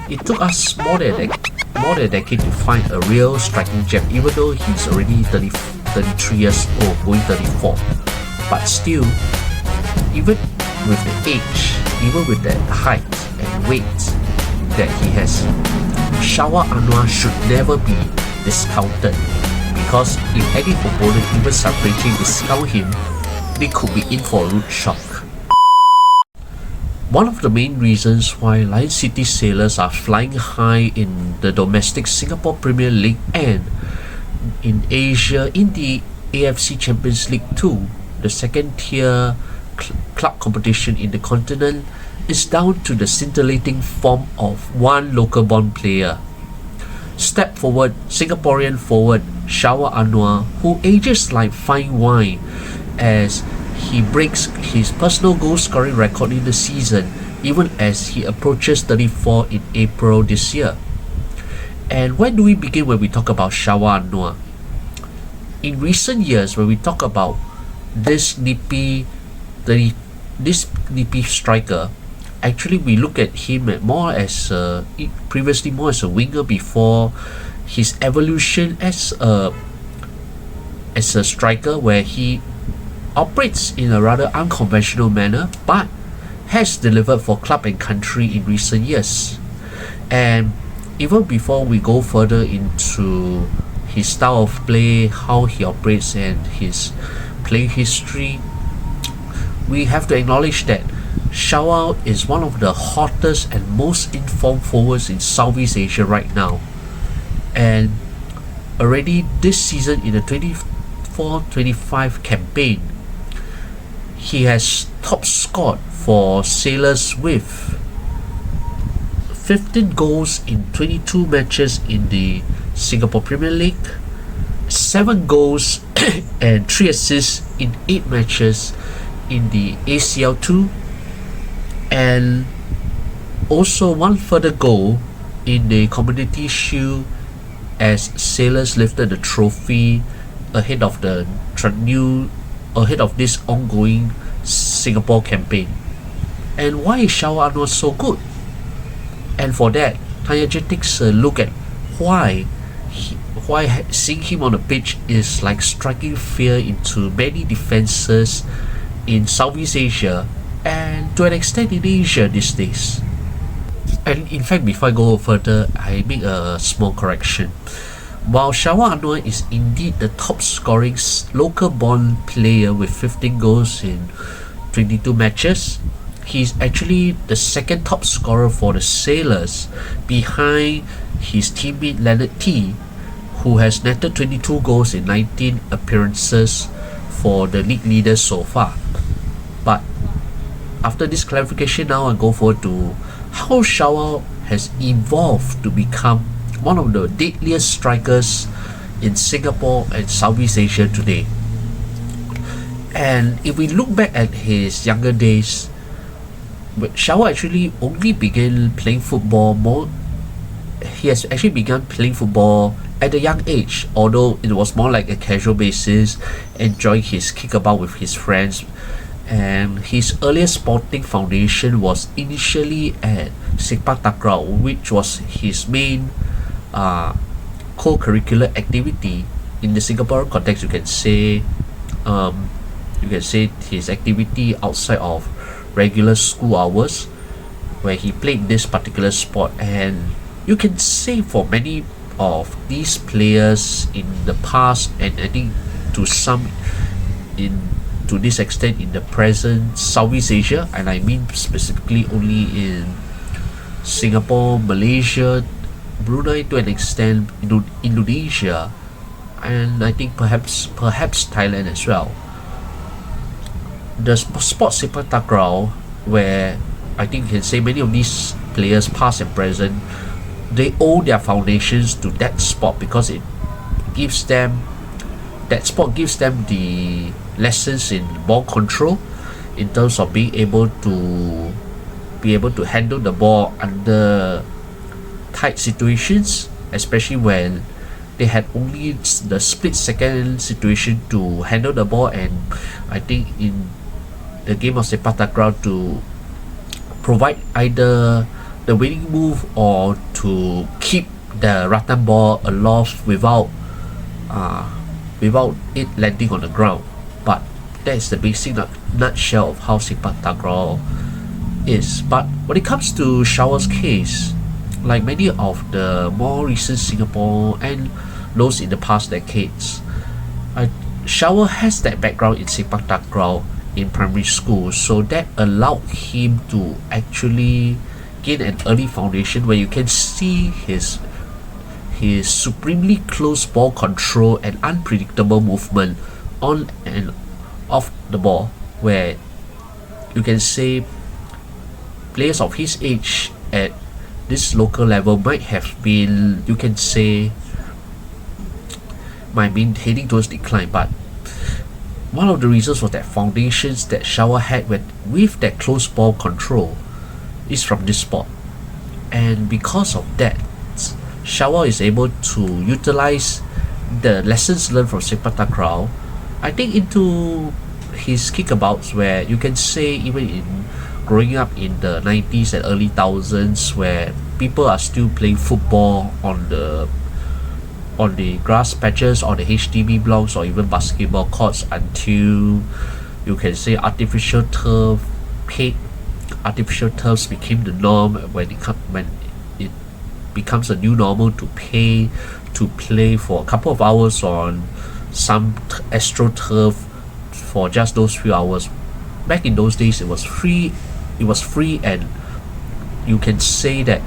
It took us more than a decade to find a real striking gem, even though he's already 33 years old, going 34. But still, even with the age, even with the height and weight that he has, Shawal Anuar should never be discounted, because if any opponent even celebrating discount him, they could be in for a rude shock. One of the main reasons why Lion City Sailors are flying high in the domestic Singapore Premier League and in Asia in the AFC Champions League 2, the second tier club competition in the continent, is down to the scintillating form of one local born player. Step forward, Singaporean forward Shawal Anuar, who ages like fine wine as he breaks his personal goal scoring record in the season, even as he approaches 34 in April this year. And where do we begin when we talk about Shawal Anuar? In recent years, when we talk about this nippy striker, actually we look at him more as previously more as a winger before his evolution as a striker, where he operates in a rather unconventional manner but has delivered for club and country in recent years. And even before we go further into his style of play, how he operates and his playing history, we have to acknowledge that Shawal is one of the hottest and most informed forwards in Southeast Asia right now. And already this season in the 24-25 campaign, he has top scored for Sailors with 15 goals in 22 matches in the Singapore Premier League, 7 goals and 3 assists in 8 matches in the ACL2, and also 1 further goal in the Community Shield as Sailors lifted the trophy ahead of this ongoing Singapore campaign. And why is Shawal Anuar so good? And for that, Tanya takes a look at why seeing him on the pitch is like striking fear into many defenses in Southeast Asia and to an extent in Asia these days. And in fact, before I go further, I make a small correction. While Shawal Anuar is indeed the top scoring local born player with 15 goals in 22 matches, he's actually the second top scorer for the Sailors, behind his teammate Leonard T, who has netted 22 goals in 19 appearances for the league leaders so far. But after this clarification, now I go forward to how Shawal has evolved to become one of the deadliest strikers in Singapore and Southeast Asia today. And if we look back at his younger days, Shawal actually only began playing football he has actually begun playing football at a young age, although it was more like a casual basis, enjoying his kickabout with his friends. And his earliest sporting foundation was initially at Sepak Takraw, which was his main co-curricular activity in the Singaporean context. You can say his activity outside of regular school hours, where he played this particular sport. And you can say for many of these players in the past, and I think to some to this extent in the present Southeast Asia, and I mean specifically only in Singapore, Malaysia, Brunei, to an extent Indonesia, and I think perhaps Thailand as well. The sport Sepak Takraw, where I think you can say many of these players, past and present, they owe their foundations to that sport, because that sport gives them the lessons in ball control, in terms of being able to handle the ball under tight situations, especially when they had only the split second situation to handle the ball. And I think in the game of Sepak Takraw, to provide either the winning move or to keep the rattan ball aloft uh, without it landing on the ground. But that is the basic nutshell of how sepak takraw is. But when it comes to Shawal's case, like many of the more recent Singapore and those in the past decades, Shawal has that background in sepak takraw in primary school, so that allowed him to actually gain an early foundation where you can see his supremely close ball control and unpredictable movement on and off the ball, where you can say players of his age at this local level might have been, you can say, might be heading towards decline. But one of the reasons for that foundations that Shawal had with that close ball control is from this sport. And because of that, Shawal is able to utilize the lessons learned from sepak takraw, I think, into his kickabouts, where you can say even in growing up in the 90s and early thousands, where people are still playing football on the grass patches or the HDB blocks or even basketball courts, until you can say artificial turfs became the norm, when it becomes a new normal to pay to play for a couple of hours on some astroturf for just those few hours. Back in those days, it was free, and you can say that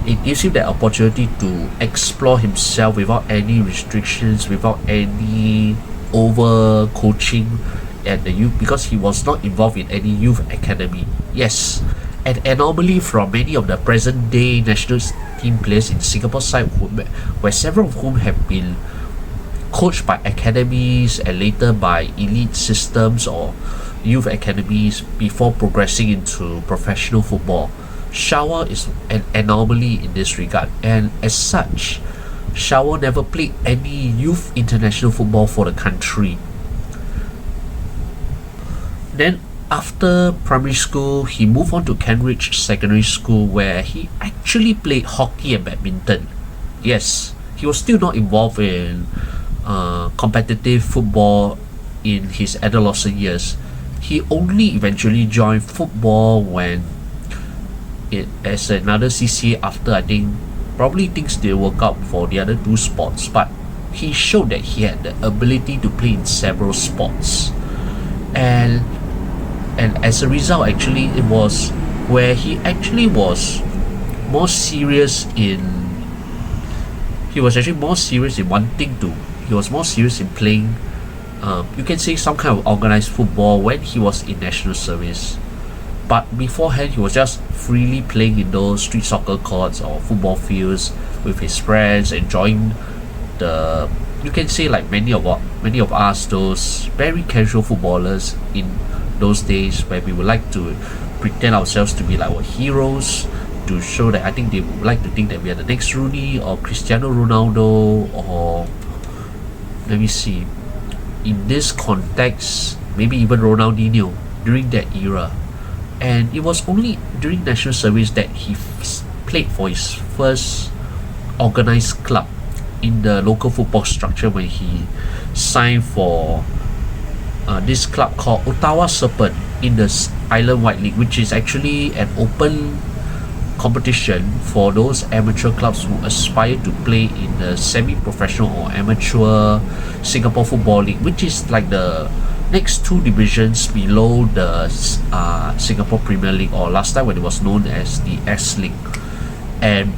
it gives him that opportunity to explore himself without any restrictions, without any over coaching at the youth, because he was not involved in any youth academy. Yes, an anomaly from many of the present day national team players in Singapore side, where several of whom have been coached by academies and later by elite systems or youth academies before progressing into professional football. Shawal is an anomaly in this regard, and as such, Shawal never played any youth international football for the country. Then after primary school, he moved on to Cambridge Secondary School, where he actually played hockey and badminton. Yes, he was still not involved in competitive football in his adolescent years. He only eventually joined football when it as another CCA after, I think, probably things didn't work out for the other two sports. But he showed that he had the ability to play in several sports, and as a result, actually, it was where he actually was more serious in playing, you can say, some kind of organized football when he was in national service. But beforehand, he was just freely playing in those street soccer courts or football fields with his friends, enjoying the, you can say, like many of us, those very casual footballers in those days, where we would like to pretend ourselves to be like heroes, to show that, I think they would like to think that we are the next Rooney or Cristiano Ronaldo, or let me see, in this context, maybe even Ronaldinho during that era. And it was only during national service that he played for his first organized club in the local football structure, when he signed for this club called Ottawa Serpent in the Island-wide League, which is actually an open competition for those amateur clubs who aspire to play in the semi-professional or amateur Singapore Football League, which is like the next two divisions below the Singapore Premier League, or last time when it was known as the S League. And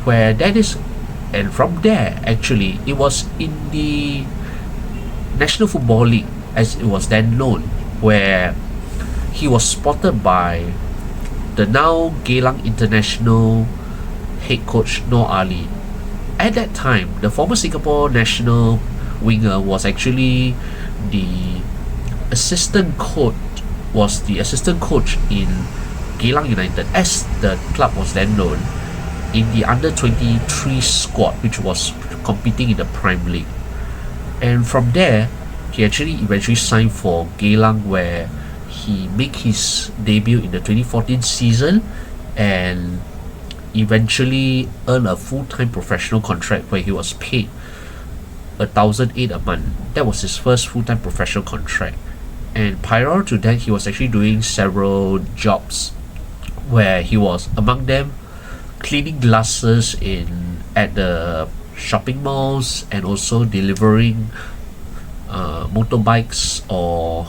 where that is, and from there, actually, it was in the National Football League, as it was then known, where he was spotted by the now Geylang International head coach Noor Ali. At that time, the former Singapore national winger was actually the assistant coach in Geylang United, as the club was then known, in the under 23 squad, which was competing in the Prime League. And from there, he actually eventually signed for Geylang, where he made his debut in the 2014 season, and eventually earned a full-time professional contract where he was paid 1,008 a month. That was his first full-time professional contract. And prior to that, he was actually doing several jobs where he was, among them, cleaning glasses at the shopping malls, and also delivering motorbikes or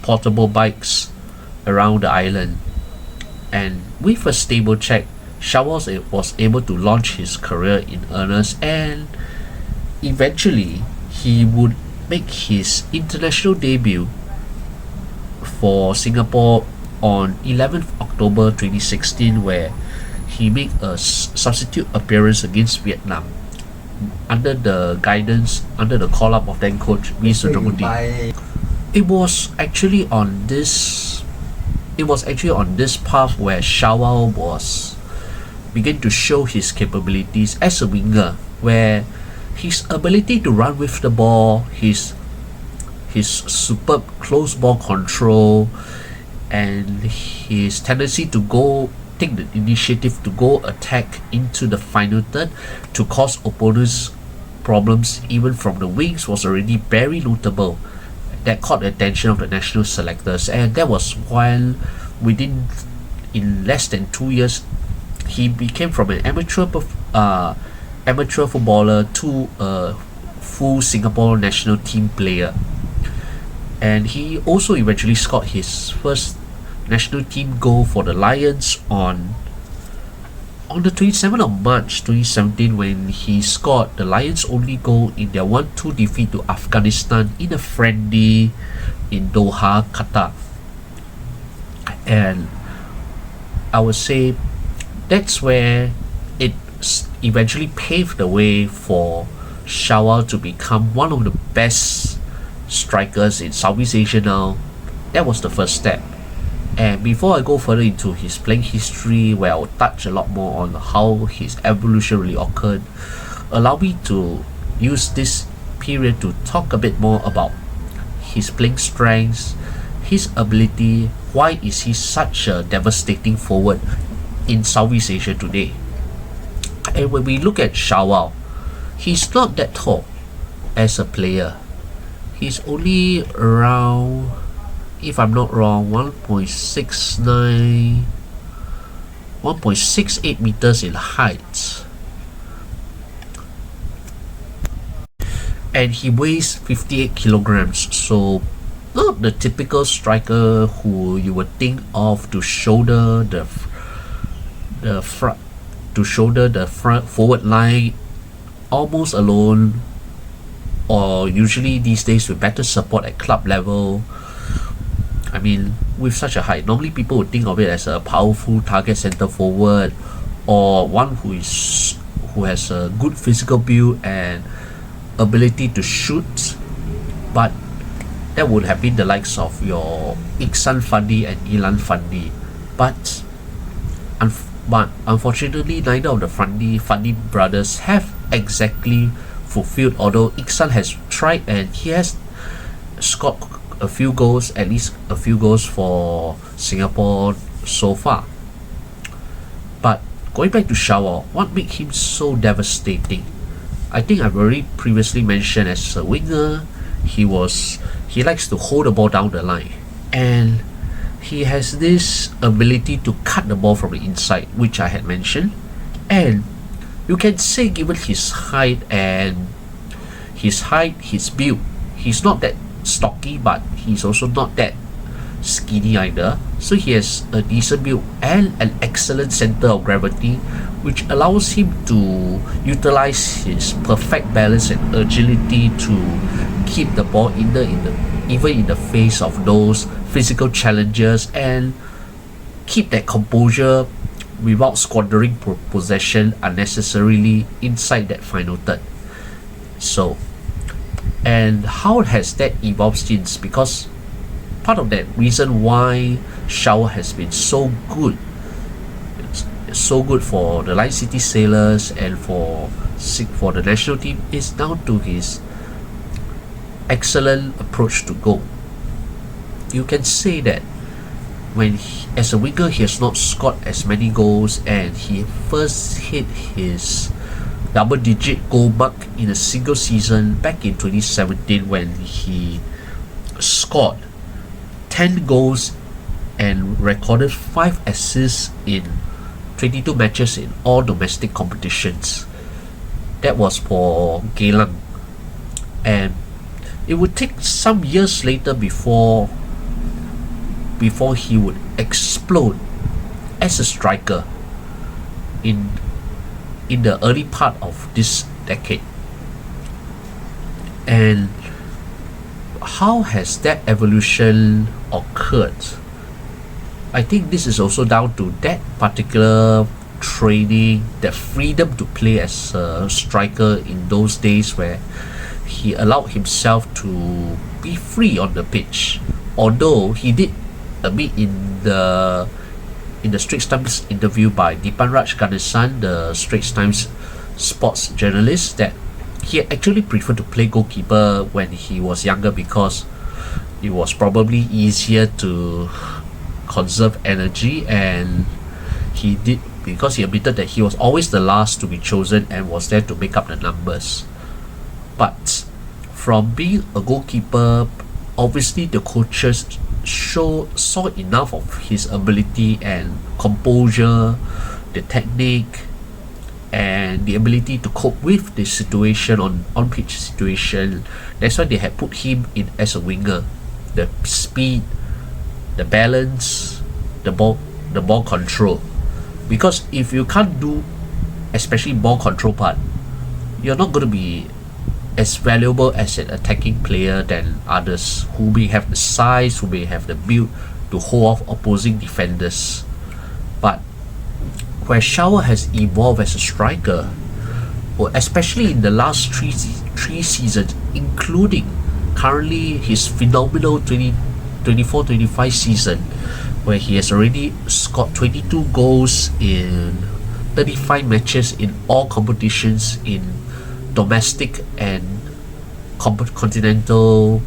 portable bikes around the island. And with a stable check, Shawal was able to launch his career in earnest, and eventually he would make his international debut for Singapore on 11th October 2016, where he made a substitute appearance against Vietnam under the call-up of then coach V. Sundramoorthy. It was actually on this path where Shawal began to show his capabilities as a winger, where his ability to run with the ball, his superb close ball control, and his tendency to take the initiative to go attack into the final third to cause opponents problems even from the wings was already very notable. That caught the attention of the national selectors, and that was while in less than 2 years he became from an amateur footballer to a full Singapore national team player. And he also eventually scored his first national team goal for the Lions on the 27th of March 2017, when he scored the Lions' only goal in their 1-2 defeat to Afghanistan in a friendly in Doha, Qatar. And I would say that's where it eventually paved the way for Shawal to become one of the best strikers in Southeast Asia now. That was the first step. And before I go further into his playing history, where I'll touch a lot more on how his evolution really occurred, allow me to use this period to talk a bit more about his playing strengths, his ability, why is he such a devastating forward in Southeast Asia today. And when we look at Shawal, he's not that tall as a player. He's only around, if I'm not wrong, 1.68 meters in height. And he weighs 58 kilograms, so not the typical striker who you would think of to shoulder the front forward line almost alone, or usually these days with better support at club level. I mean, with such a height, normally people would think of it as a powerful target center forward, or one who has a good physical build and ability to shoot. But that would have been the likes of your Iksan Fandi and Ilan Fandi. But unfortunately, neither of the Fandi brothers have exactly fulfilled, although Iksan has tried and he has scored at least a few goals for Singapore so far. But going back to Shawal, what made him so devastating? I think I've already previously mentioned, as a winger, he likes to hold the ball down the line, and he has this ability to cut the ball from the inside, which I had mentioned. And you can say, given his height, his build, he's not that stocky, but he's also not that skinny either. So he has a decent build and an excellent center of gravity, which allows him to utilize his perfect balance and agility to keep the ball even in the face of those physical challenges, and keep that composure without squandering possession unnecessarily inside that final third. So, and how has that evolved since? Because part of that reason why Shawal has been so good for the Lion City Sailors and for the national team is down to his excellent approach to goal. You can say that as a winger, he has not scored as many goals, and he first hit his double-digit goal mark in a single season back in 2017 when he scored 10 goals and recorded 5 assists in 22 matches in all domestic competitions. That was for Geylang, and it would take some years later before he would explode as a striker in the early part of this decade. And how has that evolution occurred? I think this is also down to that particular training, the freedom to play as a striker in those days where he allowed himself to be free on the pitch. Although he did admit in the Straits Times interview by Dipanraj Ganesan, the Straits Times sports journalist, that he actually preferred to play goalkeeper when he was younger because it was probably easier to conserve energy, and he admitted that he was always the last to be chosen and was there to make up the numbers. But from being a goalkeeper, obviously the coaches saw enough of his ability and composure, the technique, and the ability to cope with the situation on pitch situation. That's why they had put him in as a winger. The speed, the balance, the ball control. Because if you can't do, especially ball control part, you're not going to be as valuable as an attacking player than others who may have the size, who may have the build to hold off opposing defenders. But where Shawal has evolved as a striker, especially in the last three seasons, including currently his phenomenal 2024-25 season, where he has already scored 22 goals in 35 matches in all competitions in domestic and continental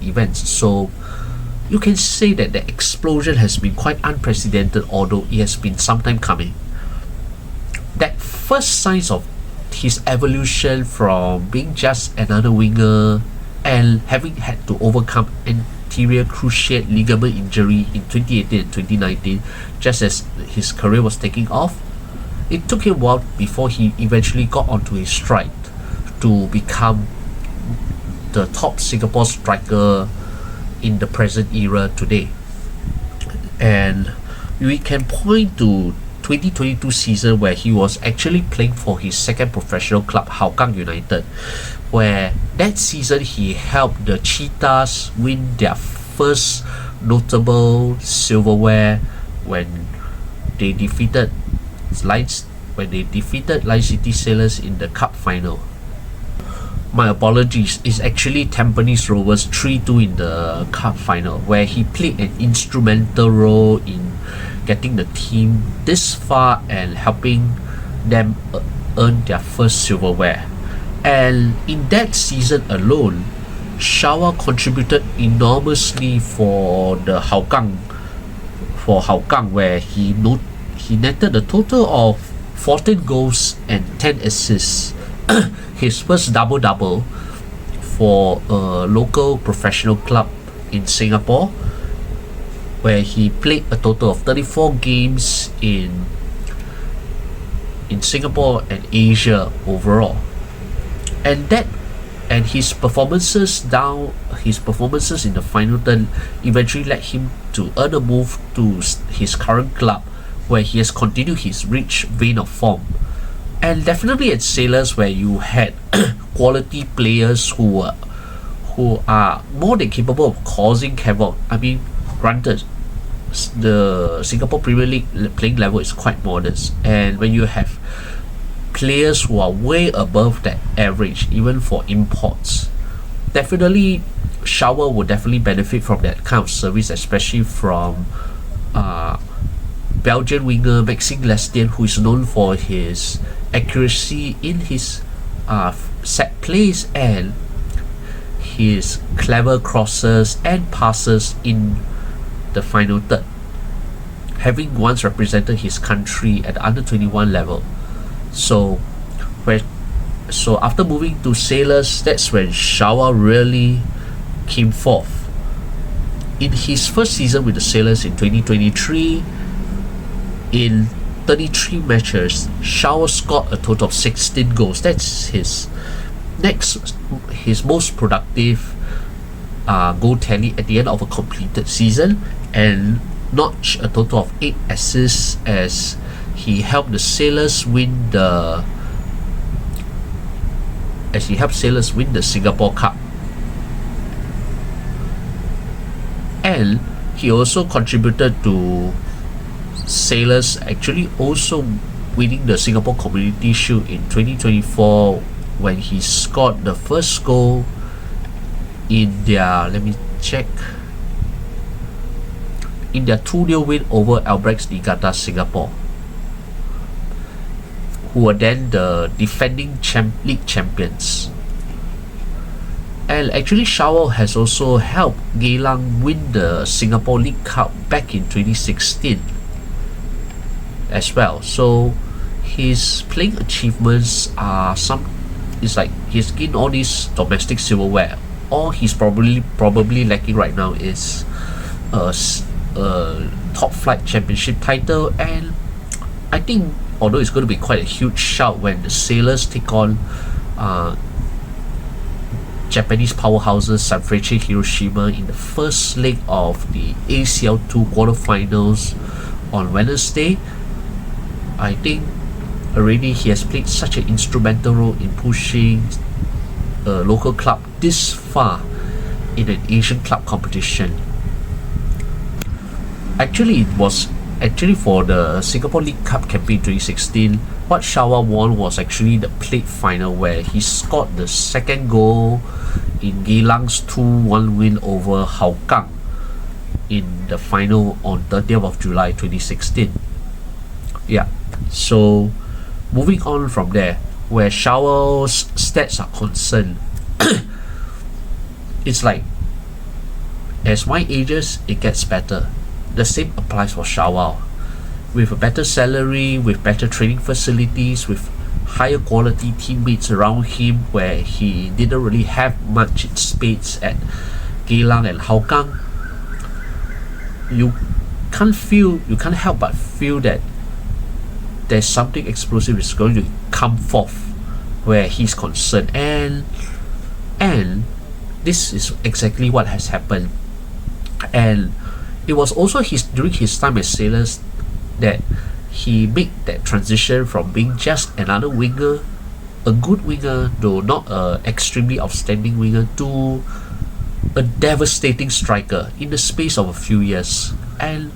events. So you can say that the explosion has been quite unprecedented, although it has been some time coming. That first signs of his evolution from being just another winger and having had to overcome anterior cruciate ligament injury in 2018 and 2019, just as his career was taking off, it took him a while before he eventually got onto his stride to become the top Singapore striker in the present era today. And we can point to 2022 season where he was actually playing for his second professional club, Hougang United, where that season he helped the Cheetahs win their first notable silverware when they defeated Lion City Sailors in the cup final. My apologies, it's actually Tampines Rovers 3-2 in the cup final, where he played an instrumental role in getting the team this far and helping them earn their first silverware. And in that season alone, Shawal contributed enormously for Hougang, where he netted a total of 14 goals and 10 assists. His first double-double for a local professional club in Singapore, where he played a total of 34 games in Singapore and Asia overall. And his performances in the final turn eventually led him to earn a move to his current club, where he has continued his rich vein of form. And definitely at Sailors, where you had quality players who are more than capable of causing havoc. I mean, granted, the Singapore Premier League playing level is quite modest, and when you have players who are way above that average, even for imports, definitely Shawal would definitely benefit from that kind of service, especially from Belgian winger Maxime Lestien, who is known for his accuracy in his set plays and his clever crosses and passes in the final third, having once represented his country at the under 21 level. So after moving to Sailors, that's when Shawal really came forth. In his first season with the Sailors in 2023, in 33 matches, Shawal scored a total of 16 goals. That's his most productive goal tally at the end of a completed season, and notched a total of 8 assists as he helped the Sailors win the Singapore Cup. And he also contributed to Sailors actually also winning the Singapore Community Shield in 2024 when he scored the first goal in their, in their 2-0 win over Albrechts Niigata Singapore, who were then the defending league champions. And actually Shawal has also helped Geylang win the Singapore League Cup back in 2016 as well. So his playing achievements are it's like he's gained all these domestic silverware. All he's probably lacking right now is a top flight championship title, and I think although it's going to be quite a huge shout when the Sailors take on Japanese powerhouses Sanfrecce Hiroshima in the first leg of the ACL2 quarterfinals on Wednesday, I think already he has played such an instrumental role in pushing a local club this far in an Asian club competition. Actually, it was for the Singapore League Cup campaign 2016, what Shawal won was actually the plate final, where he scored the second goal in Geylang's 2-1 win over Hougang in the final on 30th of July 2016. Yeah, so moving on from there, where Shawal's stats are concerned, it's like as wine ages, it gets better. The same applies for Shawal. With a better salary, with better training facilities, with higher quality teammates around him, where he didn't really have much in spades at Geylang and Hougang, you can't help but feel that there's something explosive is going to come forth where he's concerned, and this is exactly what has happened. And it was also during his time as Sailors that he made that transition from being just another winger, a good winger though not a extremely outstanding winger, to a devastating striker in the space of a few years. And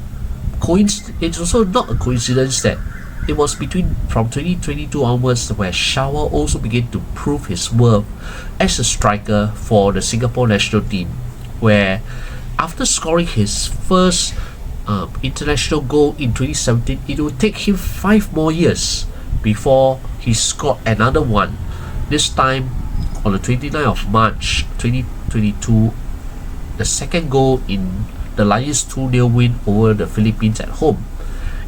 it's also not a coincidence that it was from 2022 onwards where Shawal also began to prove his worth as a striker for the Singapore national team, where after scoring his first international goal in 2017, it would take him 5 more years before he scored another one, this time on the 29th of March 2022, the second goal in the Lions 2-0 win over the Philippines at home.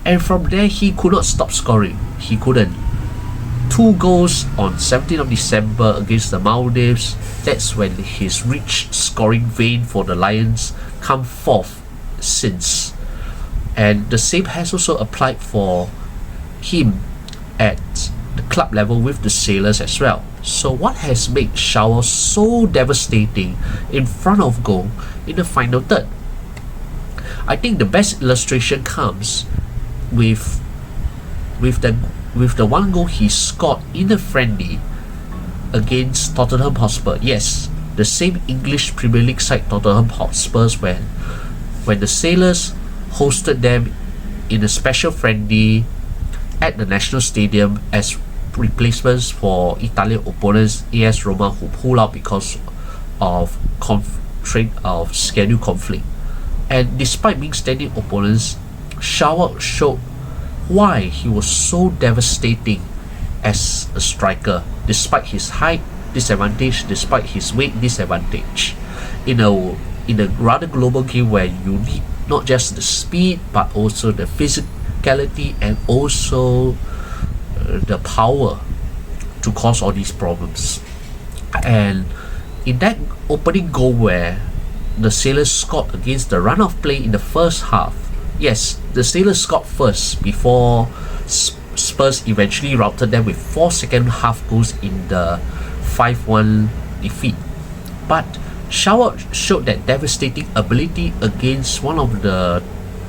And from there, he could not stop scoring. He couldn't. 2 goals on 17th of December against the Maldives. That's when his rich scoring vein for the Lions come forth since. And the same has also applied for him at the club level with the Sailors as well. So what has made Shawal so devastating in front of goal in the final third? I think the best illustration comes with the one goal he scored in the friendly against Tottenham Hotspur. Yes, the same English Premier League side Tottenham Hotspurs, when the Sailors hosted them in a special friendly at the National Stadium as replacements for Italian opponents AS Roma, who pulled out because of schedule conflict. And despite being standing opponents, Shawal showed why he was so devastating as a striker, despite his height, disadvantage despite his weight disadvantage in a rather global game where you need not just the speed but also the physicality and also the power to cause all these problems. And in that opening goal where the Sailors scored against the run of play in the first half, yes, the Sailors scored first before Spurs eventually routed them with 4 second half goals in the 5-1 defeat. But Shawal showed that devastating ability against one of the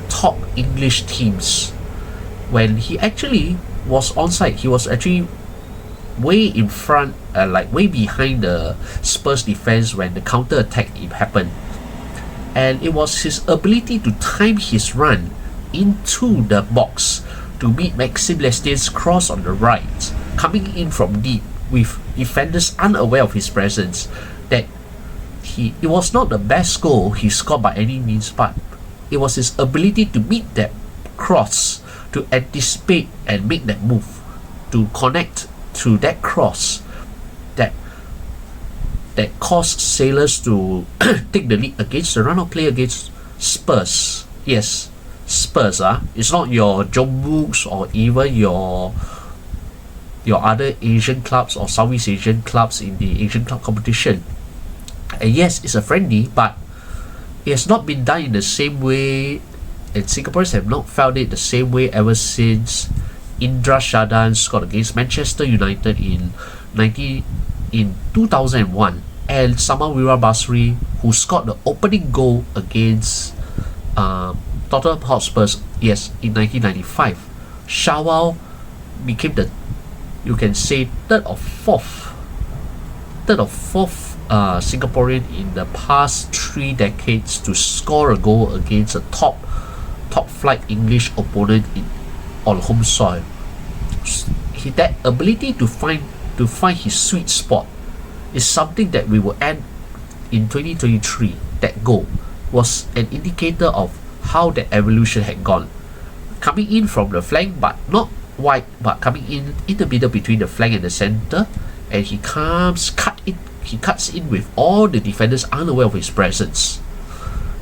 top English teams when he actually was onside. He was actually way in front, way behind the Spurs defense when the counter attack happened. And it was his ability to time his run into the box to meet Maxime Lestien's cross on the right, coming in from deep with defenders unaware of his presence, that it was not the best goal he scored by any means, but it was his ability to meet that cross, to anticipate and make that move, to connect to that cross that caused Sailors to take the lead against the run of play against Spurs. Yes, Spurs. It's not your Jeonbuk's or even your other Asian clubs or Southeast Asian clubs in the Asian club competition. And yes, it's a friendly, but it has not been done in the same way, and Singaporeans have not felt it the same way ever since Indra Shadan scored against Manchester United in 2001, and Samawira Basri, who scored the opening goal against Tottenham Hotspurs, yes, in 1995. Shawal became the, you can say, third or fourth Singaporean in the past 3 decades to score a goal against a top flight English opponent on home soil. That ability to find his sweet spot is something that we will end in 2023. That goal was an indicator of how the evolution had gone. Coming in from the flank, but not wide, but coming in the middle between the flank and the center, and he cuts in with all the defenders unaware of his presence.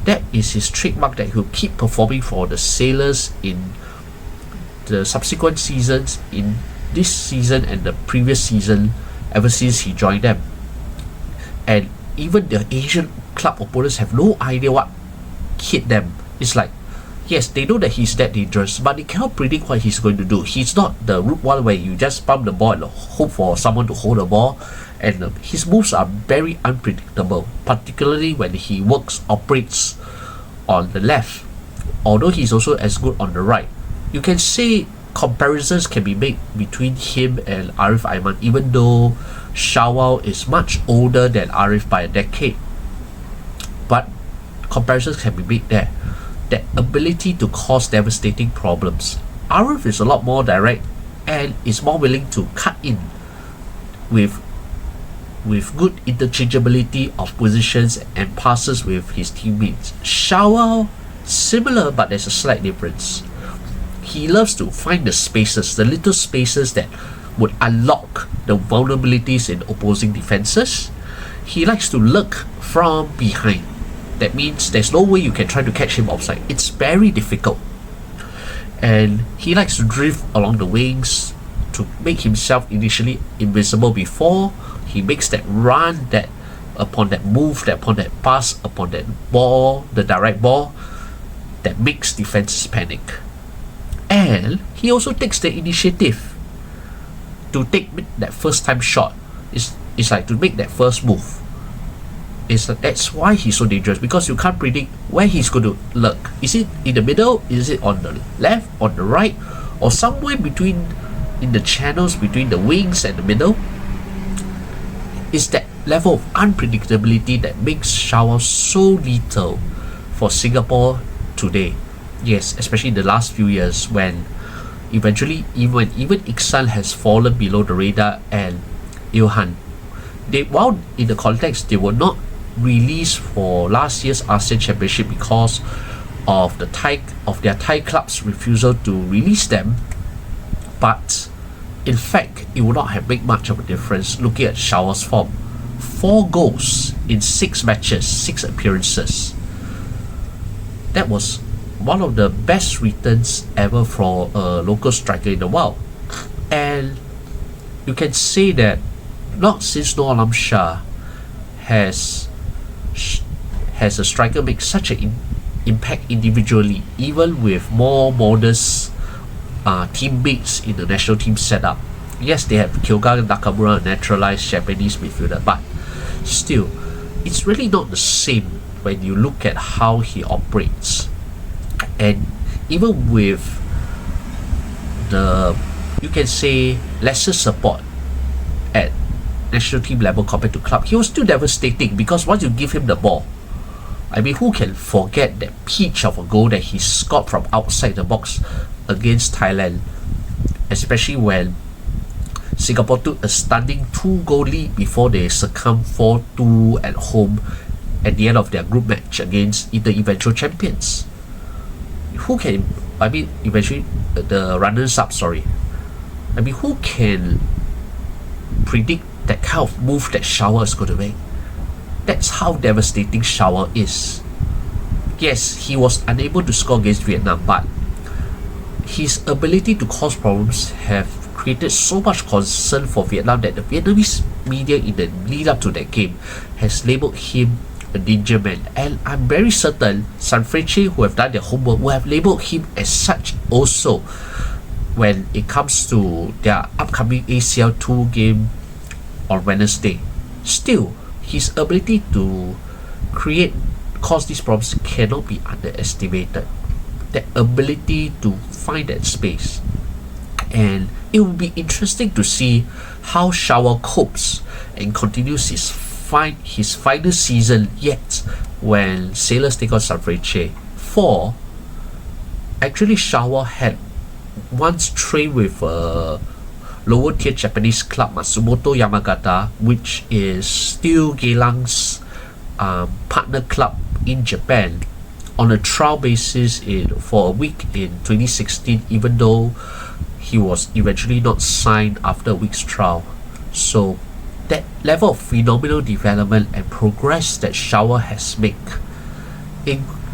That is his trademark that he'll keep performing for the Sailors in the subsequent seasons, in this season and the previous season, ever since he joined them. And even the Asian club opponents have no idea what hit them. It's like, yes, they know that he's that dangerous, but they cannot predict what he's going to do. He's not the route one where you just pump the ball and hope for someone to hold the ball. And his moves are very unpredictable, particularly when he operates on the left, although he's also as good on the right. You can say comparisons can be made between him and Arif Aiman, even though Shawal is much older than Arif by a decade. But comparisons can be made there. That ability to cause devastating problems. Arif is a lot more direct and is more willing to cut in with good interchangeability of positions and passes with his teammates. Shawal, similar, but there's a slight difference. He loves to find the spaces, the little spaces that would unlock the vulnerabilities in opposing defenses. He likes to lurk from behind. That means there's no way you can try to catch him offside. It's very difficult. And he likes to drift along the wings to make himself initially invisible before he makes that run, that upon that move, upon that pass, upon that ball, the direct ball, that makes defenses panic. And he also takes the initiative to take that first time shot. It's like to make that first move. That's why he's so dangerous, because you can't predict where he's going to lurk. Is it in the middle? Is it on the left, on the right, or somewhere between, in the channels between the wings and the middle? It's that level of unpredictability that makes Shawal so lethal for Singapore today. Yes, especially in the last few years, when eventually even Iksan has fallen below the radar, and Ilhan, while in the context they were not released for last year's ASEAN Championship because of their Thai club's refusal to release them, but In fact, it would not have made much of a difference looking at Shawal's form. 4 goals in 6 matches, 6 appearances. That was one of the best returns ever for a local striker in the world. And you can say that not since Noor Alam Shah has a striker make such an impact individually, even with more modest teammates in the national team setup. Yes, they have Kyoga Nakamura, a naturalized Japanese midfielder, but still, it's really not the same when you look at how he operates. And even with the, you can say, lesser support at national team level compared to club, he was still devastating, because once you give him the ball, I mean, who can forget that peach of a goal that he scored from outside the box against Thailand, especially when Singapore took a stunning 2-goal lead before they succumbed 4-2 at home at the end of their group match against the eventual champions. Who can, I mean, eventually the runners-up, sorry. I mean, who can predict that kind of move that Shawal is going to make? That's how devastating Shawal is. Yes, he was unable to score against Vietnam, but his ability to cause problems have created so much concern for Vietnam that the Vietnamese media in the lead up to that game has labelled him a danger man. And I'm very certain Sanfrecce, who have done their homework, will have labelled him as such also when it comes to their upcoming ACL2 game on Wednesday. Still, his ability to cause these problems cannot be underestimated. That ability to find that space. And it will be interesting to see how Shawal copes and continues his final season yet when Sailors take on Sanfrecce. For actually, Shawal had once trained with a lower tier Japanese club, Matsumoto Yamagata, which is still Geelang's partner club in Japan, on a trial basis for a week in 2016, even though he was eventually not signed after a week's trial. So that level of phenomenal development and progress that Shawal has made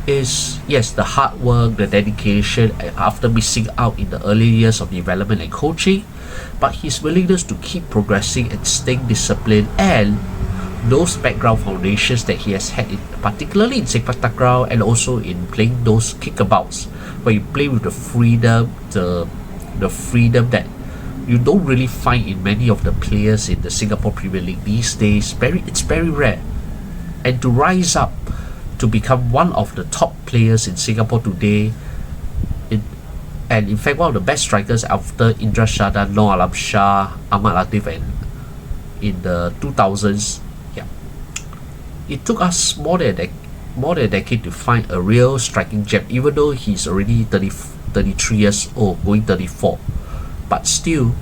is, yes, the hard work, the dedication after missing out in the early years of development and coaching, but his willingness to keep progressing and staying disciplined, and those background foundations that he has had, particularly in sepak takraw and also in playing those kickabouts, where you play with the freedom, the freedom that you don't really find in many of the players in the Singapore Premier League these days. It's very rare. And to rise up to become one of the top players in Singapore today, and in fact one of the best strikers after Indra Shada, Noor Alam Shah, Ahmad Latif, and in the 2000s, yeah, it took us more than a decade to find a real striking gem, even though he's already 33 years old, going 34. But still,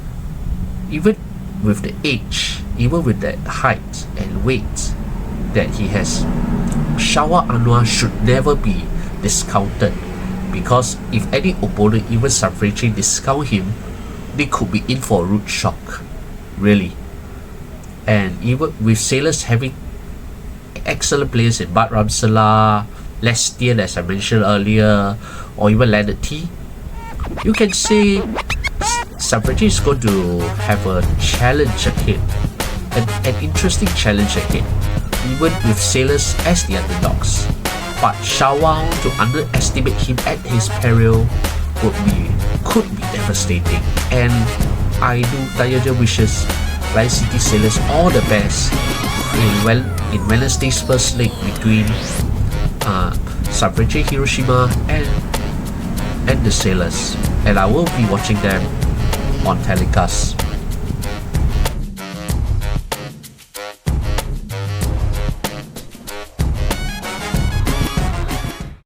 even with the age, even with that height and weight that he has, Shawal Anuar should never be discounted, because if any opponent, even Sanfrecce, discount him, they could be in for a rude shock, really. And even with Sailors having excellent players in Bad Ramsala, Lestian, as I mentioned earlier, or even Leonard T, you can say Sanfrecce is going to have a challenge ahead, an interesting challenge ahead, even with Sailors as the underdogs. But Shawal, to underestimate him at his peril could be devastating. And I do Tayaja wishes Lion City Sailors all the best in Wednesday's first leg between Sanfrecce Hiroshima and the Sailors. And I will be watching them on telecast.